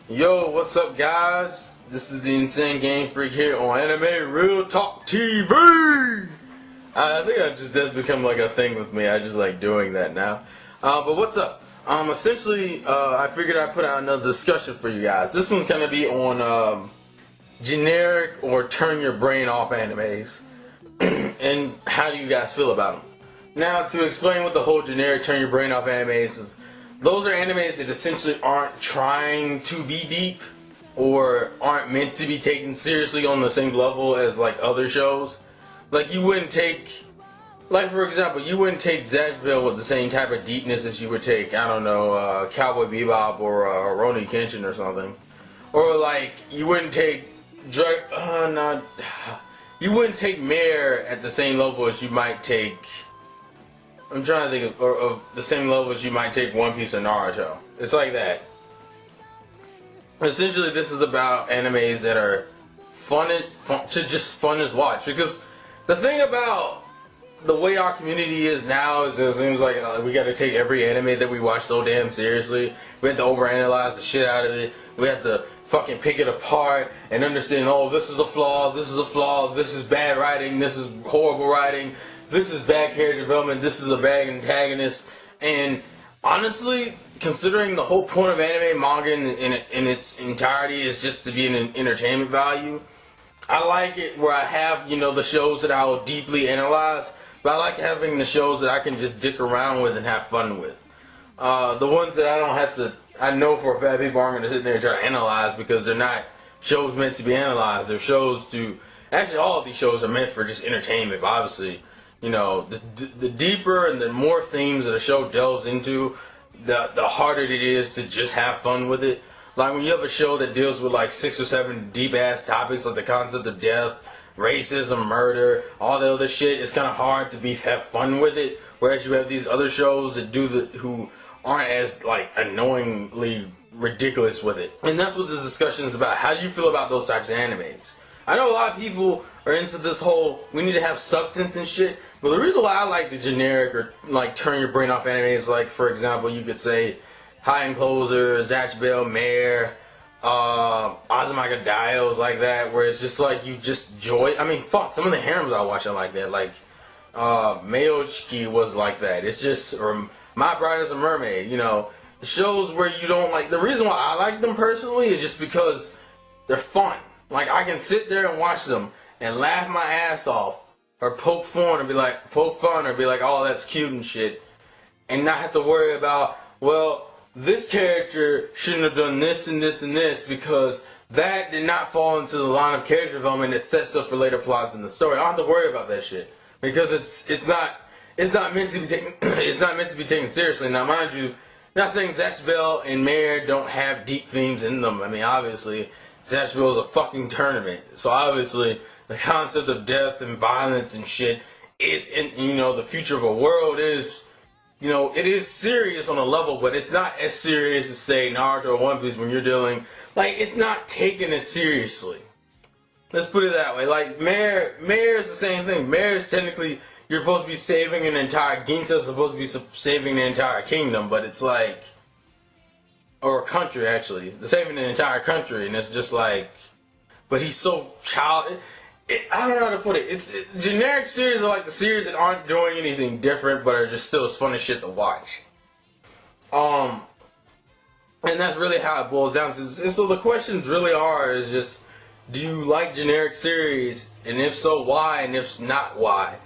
Yo, what's up, guys? This is the Insane Game Freak here on Anime Real Talk TV. I think that's become like a thing with me. I just like doing that now. But what's up? Essentially, I figured I'd put out another discussion for you guys. This one's gonna be on generic or turn your brain off animes, and how do you guys feel about them? Now, to explain what the whole generic turn your brain off animes is. Those are animes that essentially aren't trying to be deep or aren't meant to be taken seriously on the same level as like other shows. Like you wouldn't take, like for example, you wouldn't take Zatch Bell with the same type of deepness as you would take, I don't know, Cowboy Bebop or Rurouni Kenshin or something. Or like you wouldn't take you wouldn't take Mare at the same level as you might take. I'm trying to think of the same level as you might take One Piece or Naruto. It's like that. Essentially, this is about animes that are fun as watch. Because the thing about the way our community is now is it seems like we got to take every anime that we watch so damn seriously. We have to overanalyze the shit out of it. We have to fucking pick it apart and understand, oh, this is a flaw, this is a flaw, this is bad writing, this is horrible writing. This is bad character development, this is a bad antagonist, and honestly, considering the whole point of anime manga in its entirety is just to be an entertainment value, I like it where I have, the shows that I will deeply analyze, but I like having the shows that I can just dick around with and have fun with. The ones that I don't have to, I know for a fact people aren't going to sit there and try to analyze because they're not shows meant to be analyzed. They're shows to, actually all of these shows are meant for just entertainment, but obviously, the deeper and the more themes that a show delves into, the harder it is to just have fun with it. Like when you have a show that deals with like 6 or 7 deep ass topics like the concept of death, racism, murder, all the other shit, it's kind of hard to have fun with it. Whereas you have these other shows that who aren't as like annoyingly ridiculous with it. And that's what this discussion is about. How do you feel about those types of animes? I know a lot of people are into this whole, we need to have substance and shit, but the reason why I like the generic or like turn your brain off anime is like, for example, you could say High and Closer, Zatch Bell, Mare, Azumanga Daioh's like that, where it's just like you just joy. I mean, fuck, some of the harems I watch are like that. Like Mayoshiki was like that. It's just, or My Bride is a Mermaid, the shows where you don't like, the reason why I like them personally is just because they're fun. Like I can sit there and watch them and laugh my ass off, or poke fun or be like, oh, that's cute and shit, and not have to worry about, well, this character shouldn't have done this and this and this because that did not fall into the line of character development that sets up for later plots in the story. I don't have to worry about that shit because it's not meant to be taken it's not meant to be taken seriously. Now, mind you, not saying Zatch Bell and Mare don't have deep themes in them. I mean, obviously, Zatch Bell is a fucking tournament, so obviously the concept of death and violence and shit is in, the future of a world is, it is serious on a level, but it's not as serious as say Naruto or One Piece when you're dealing, like, it's not taken as seriously. Let's put it that way. Like Mare is the same thing. Mare is technically, you're supposed to be saving an entire, Ginta's supposed to be saving the entire kingdom, but it's like, or a country actually, they're saving an entire country, and it's just like, but he's so I don't know how to put it. Generic series are like the series that aren't doing anything different, but are just still as fun as shit to watch. And that's really how it boils down to. And so the questions really is just, do you like generic series, and if so, why, and if not, why?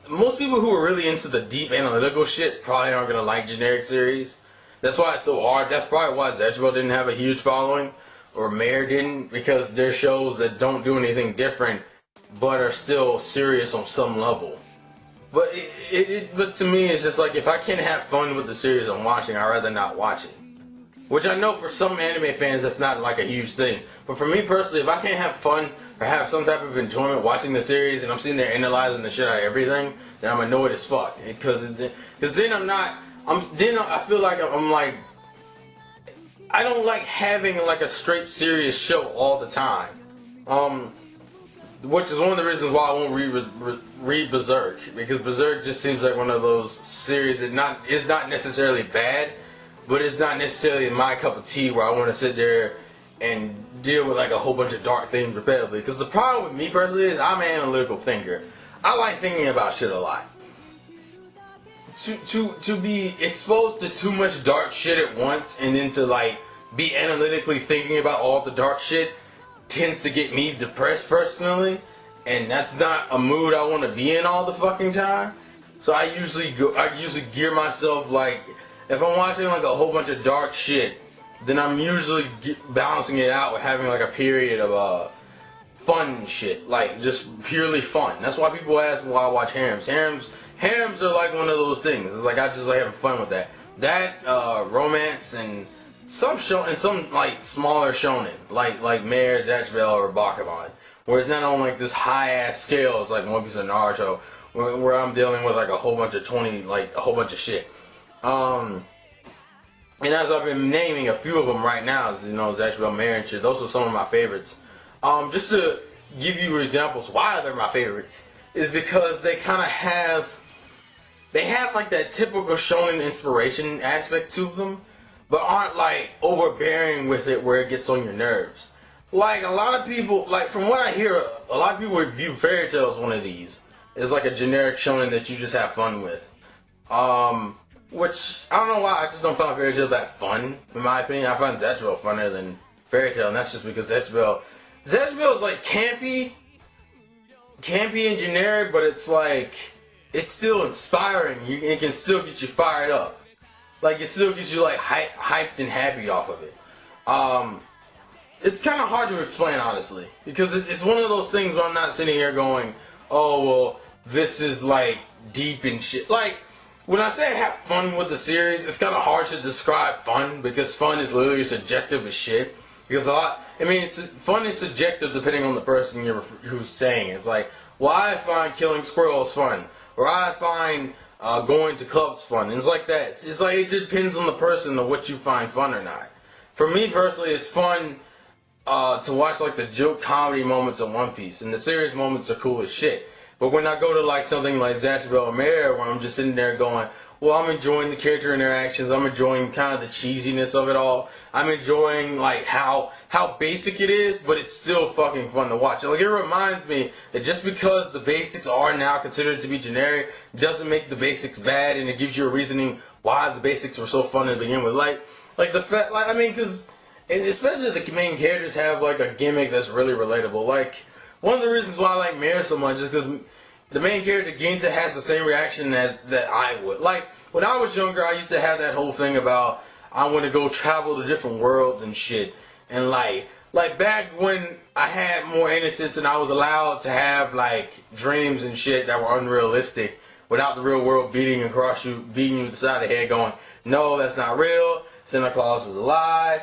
Most people who are really into the deep analytical shit probably aren't gonna like generic series. That's why it's so hard. That's probably why Zatch Bell didn't have a huge following, or Mare didn't, because they're shows that don't do anything different, but are still serious on some level. But but to me, it's just like, if I can't have fun with the series I'm watching, I'd rather not watch it. Which I know for some anime fans, that's not like a huge thing. But for me personally, if I can't have fun or have some type of enjoyment watching the series, and I'm sitting there analyzing the shit out of everything, then I'm annoyed as fuck. Because then I feel like I'm like, I don't like having like a straight serious show all the time. Which is one of the reasons why I won't read Berserk, because Berserk just seems like one of those series that is not necessarily bad, but it's not necessarily my cup of tea where I want to sit there and deal with like a whole bunch of dark things repetitively. Because the problem with me personally is I'm an analytical thinker. I like thinking about shit a lot. To be exposed to too much dark shit at once and then to like be analytically thinking about all the dark shit tends to get me depressed personally, and that's not a mood I want to be in all the fucking time. So I usually gear myself like, if I'm watching like a whole bunch of dark shit, then I'm usually balancing it out with having like a period of fun shit, like just purely fun. That's why people ask me why I watch harems. Harems are like one of those things. It's like I just like having fun with that. That romance and some like smaller shonen, like Mare, Zatch Bell, or Bakuman, where it's not on like this high ass scale. It's like One Piece or Naruto, where I'm dealing with like a whole bunch of shit. And as I've been naming a few of them right now, you know, Zatch Bell, Mare, and shit. Those are some of my favorites. Just to give you examples why they're my favorites is because they kind of have like that typical shonen inspiration aspect to them, but aren't like overbearing with it where it gets on your nerves. Like a lot of people, like from what I hear, a lot of people view Fairy Tail as one of these. It's like a generic shonen that you just have fun with. Which I don't know why I just don't find Fairy Tail that fun. In my opinion, I find Zatch Bell funner than Fairy Tail, and that's just because Zatch Bell is like campy and generic, but it's like it's still inspiring. It can still get you fired up. Like it still gets you like hyped and happy off of it. It's kind of hard to explain honestly, because it's one of those things where I'm not sitting here going, oh well, this is like deep and shit. Like when I say I have fun with the series, it's kind of hard to describe fun because fun is literally subjective as shit. Because fun is subjective depending on the person who's saying it. It's like, well, I find killing squirrels fun, or I find going to clubs fun. And it's like that. It's like it depends on the person of what you find fun or not. For me personally, it's fun to watch like the joke comedy moments of One Piece, and the serious moments are cool as shit. But when I go to like something like Zatch Bell or Mare, where I'm just sitting there going, well, I'm enjoying the character interactions, I'm enjoying kind of the cheesiness of it all, I'm enjoying like how basic it is, but it's still fucking fun to watch. Like it reminds me that just because the basics are now considered to be generic doesn't make the basics bad, and it gives you a reasoning why the basics were so fun to begin with. Like the fact, like I mean, because especially the main characters have like a gimmick that's really relatable. Like one of the reasons why I like Mare so much is because the main character Ginta has the same reaction as that I would. Like when I was younger, I used to have that whole thing about I want to go travel to different worlds and shit. And like back when I had more innocence and I was allowed to have like dreams and shit that were unrealistic without the real world beating you with the side of the head going, no, that's not real. Santa Claus is a lie.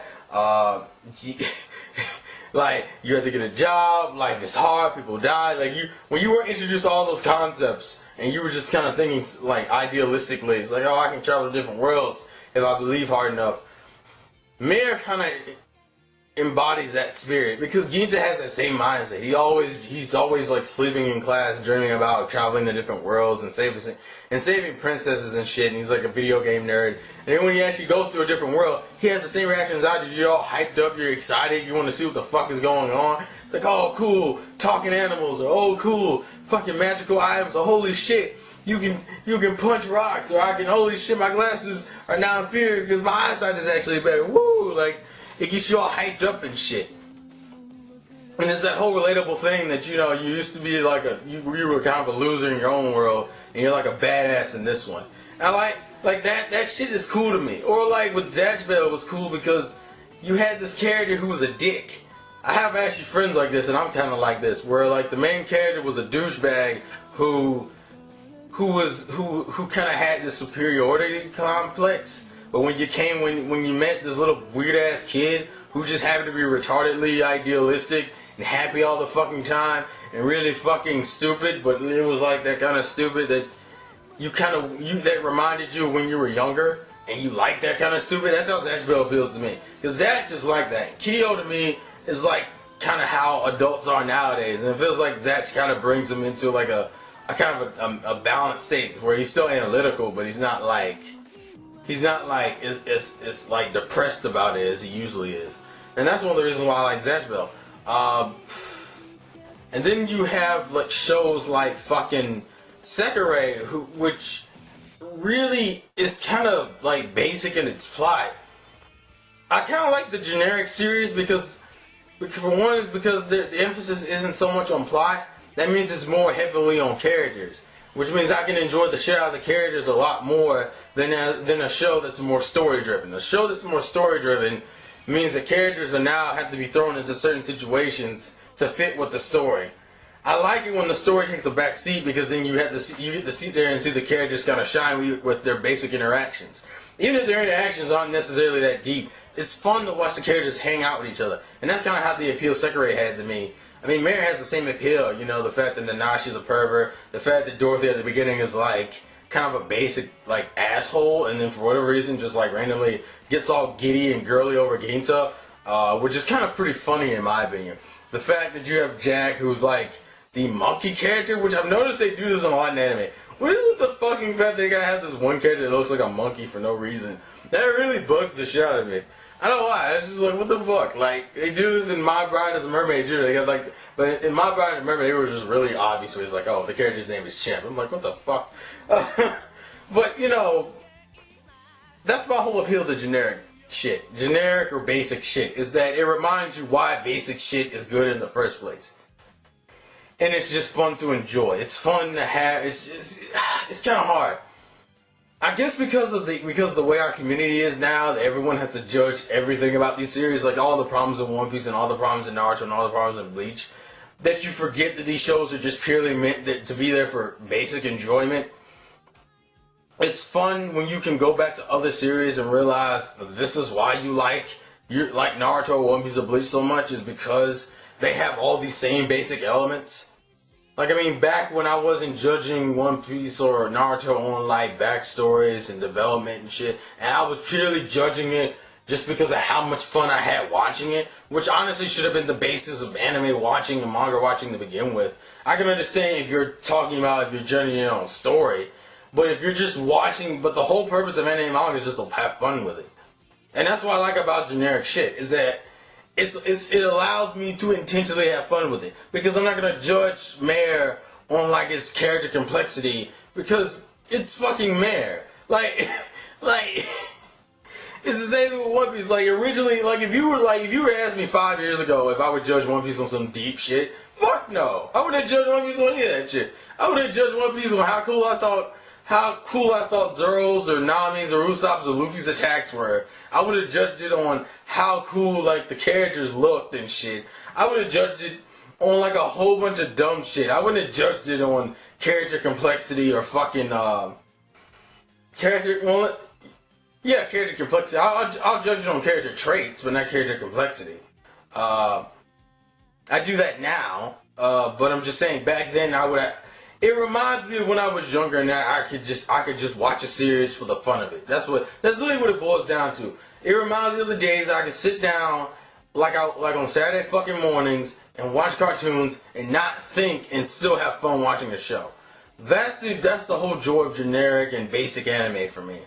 Like you have to get a job, life is hard, people die. Like when you were introduced to all those concepts and you were just kind of thinking like idealistically, it's like, oh, I can travel to different worlds if I believe hard enough. Mare kind of embodies that spirit because Ginta has that same mindset. He's always like sleeping in class, dreaming about traveling to different worlds and saving princesses and shit. And he's like a video game nerd. And then when he actually goes to a different world, he has the same reaction as I do. You're all hyped up, you're excited, you want to see what the fuck is going on. It's like, oh cool, talking animals, or oh cool, fucking magical items, or holy shit, you can punch rocks, or I can, holy shit, my glasses are now inferior because my eyesight is actually better. Woo! Like it gets you all hyped up and shit. And it's that whole relatable thing that, you know, you used to be like you were kind of a loser in your own world, and you're like a badass in this one. And I like that shit is cool to me. Or like with Zatch Bell, it was cool because you had this character who was a dick. I have actually friends like this, and I'm kind of like this, where like the main character was a douchebag who kind of had this superiority complex. But when you met this little weird ass kid who just happened to be retardedly idealistic and happy all the fucking time and really fucking stupid, but it was like that kind of stupid that that reminded you of when you were younger and you like that kind of stupid. That's how Zatch Bell feels to me. Because Zatch is like that. Kyo to me is like kind of how adults are nowadays, and it feels like Zatch kind of brings him into like a kind of a balanced state where he's still analytical, but he's not like He's not like it's like depressed about it as he usually is, and that's one of the reasons why I like Zatch Bell. And then you have like shows like fucking Sekirei, which really is kind of like basic in its plot. I kind of like the generic series because for one, is because the emphasis isn't so much on plot. That means it's more heavily on characters, which means I can enjoy the shit out of the characters a lot more than a show that's more story driven. A show that's more story driven means that characters are now have to be thrown into certain situations to fit with the story. I like it when the story takes the back seat because then you get to sit there and see the characters kind of shine with their basic interactions. Even if their interactions aren't necessarily that deep, it's fun to watch the characters hang out with each other. And that's kind of how the appeal Sekirei had to me. I mean, Mary has the same appeal, you know, the fact that Nanashi's a pervert, the fact that Dorothy at the beginning is like kind of a basic like asshole, and then for whatever reason just like randomly gets all giddy and girly over Ginta, which is kind of pretty funny in my opinion. The fact that you have Jack, who's like the monkey character, which I've noticed they do this a lot in anime. What is with the fucking fact they gotta have this one character that looks like a monkey for no reason? That really bugs the shit out of me. I don't know why. It's just like, what the fuck? Like, they do this in My Bride as a Mermaid too. They got like, but in My Bride as a Mermaid, it was just really obvious. It's like, oh, the character's name is Chimp. I'm like, what the fuck? But you know, that's my whole appeal to generic shit, generic or basic shit, is that it reminds you why basic shit is good in the first place. And it's just fun to enjoy. It's fun to have. It's kind of hard. I guess because of the way our community is now, that everyone has to judge everything about these series, like all the problems in One Piece and all the problems in Naruto and all the problems in Bleach, that you forget that these shows are just purely meant to be there for basic enjoyment. It's fun when you can go back to other series and realize this is why you like Naruto, One Piece, or Bleach so much, is because they have all these same basic elements. Like, I mean, back when I wasn't judging One Piece or Naruto on, like, backstories and development and shit, and I was purely judging it just because of how much fun I had watching it, which honestly should have been the basis of anime watching and manga watching to begin with. I can understand if you're talking about if you're judging it on story, but if you're just watching, but the whole purpose of anime and manga is just to have fun with it. And that's what I like about generic shit, is that it allows me to intentionally have fun with it, because I'm not gonna judge Mare on like its character complexity because it's fucking Mare. Like it's the same thing with One Piece. Like originally, like if you were to ask me 5 years ago if I would judge One Piece on some deep shit, fuck no. I wouldn't judge One Piece on any of that shit. I would have judged One Piece on how cool I thought Zoro's or Nami's or Usopp's or Luffy's attacks were. I would have judged it on how cool like the characters looked and shit. I would have judged it on like a whole bunch of dumb shit. I wouldn't have judged it on character complexity or fucking character complexity. I'll judge it on character traits, but not character complexity. I do that now, but I'm just saying back then I would have. It reminds me of when I was younger and I could just watch a series for the fun of it. That's really what it boils down to. It reminds me of the days I could sit down like on Saturday fucking mornings and watch cartoons and not think and still have fun watching the show. That's the whole joy of generic and basic anime for me.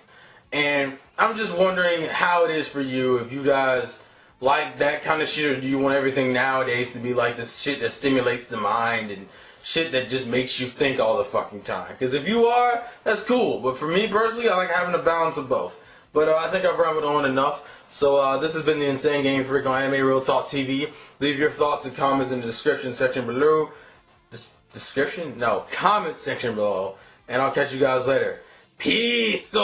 And I'm just wondering how it is for you, if you guys like that kind of shit, or do you want everything nowadays to be like this shit that stimulates the mind and shit that just makes you think all the fucking time? Because if you are, that's cool. But for me personally, I like having a balance of both. But I think I've rambled on enough. So this has been the Insane Game Freak on Anime Real Talk TV. Leave your thoughts and comments in the description section below. Comment section below. And I'll catch you guys later. Peace.